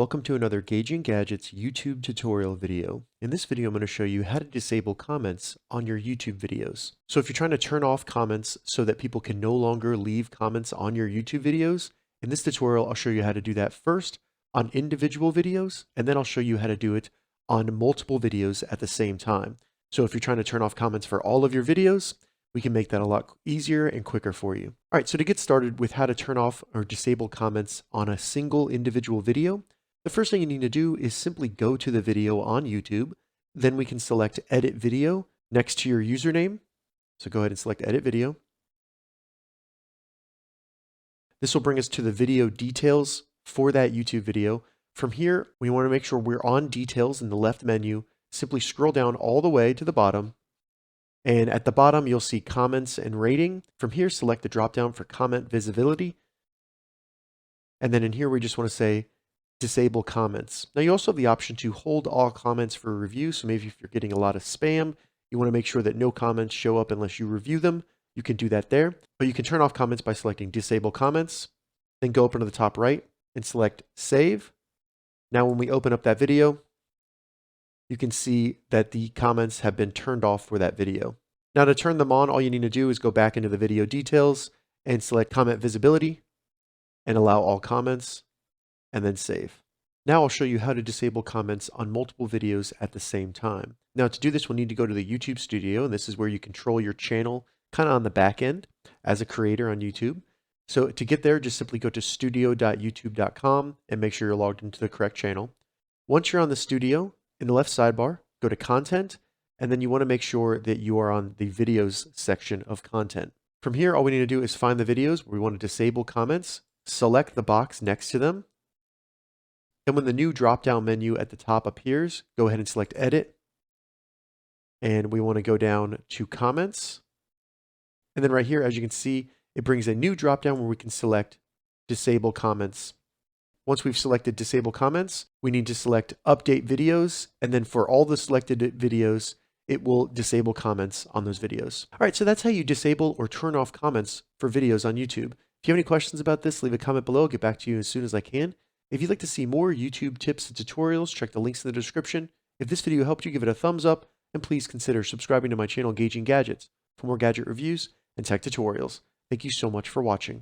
Welcome to another Gauging Gadgets YouTube tutorial video. In this video, I'm going to show you how to disable comments on your YouTube videos. So if you're trying to turn off comments so that people can no longer leave comments on your YouTube videos, in this tutorial, I'll show you how to do that first on individual videos, and then I'll show you how to do it on multiple videos at the same time. So if you're trying to turn off comments for all of your videos, we can make that a lot easier and quicker for you. All right, so to get started with how to turn off or disable comments on a single individual video, the first thing you need to do is simply go to the video on YouTube. Then we can select Edit Video next to your username. So go ahead and select Edit Video. This will bring us to the video details for that YouTube video. From here, we want to make sure we're on Details in the left menu. Simply scroll down all the way to the bottom. And at the bottom, you'll see Comments and Rating. From here, select the dropdown for Comment Visibility. And then in here, we just want to say Disable comments. Now you also have the option to hold all comments for review. So maybe if you're getting a lot of spam, you want to make sure that no comments show up unless you review them. You can do that there, but you can turn off comments by selecting Disable Comments, then go up into the top right and select Save. Now when we open up that video, you can see that the comments have been turned off for that video. Now to turn them on, all you need to do is go back into the video details and select Comment Visibility and allow all comments, and then save. Now I'll show you how to disable comments on multiple videos at the same time. Now to do this, we'll need to go to the YouTube Studio, and this is where you control your channel kind of on the back end as a creator on YouTube. So to get there, just simply go to studio.youtube.com and make sure you're logged into the correct channel. Once you're on the studio, in the left sidebar, go to Content, and then you want to make sure that you are on the Videos section of Content. From here, all we need to do is find the videos where we want to disable comments, select the box next to them, and when the new drop-down menu at the top appears, go ahead and select Edit. And we want to go down to Comments. And then right here, as you can see, it brings a new drop-down where we can select Disable Comments. Once we've selected Disable Comments, we need to select Update Videos. And then for all the selected videos, it will disable comments on those videos. All right, so that's how you disable or turn off comments for videos on YouTube. If you have any questions about this, leave a comment below. I'll get back to you as soon as I can. If you'd like to see more YouTube tips and tutorials, check the links in the description. If this video helped you, give it a thumbs up, and please consider subscribing to my channel, Gauging Gadgets, for more gadget reviews and tech tutorials. Thank you so much for watching.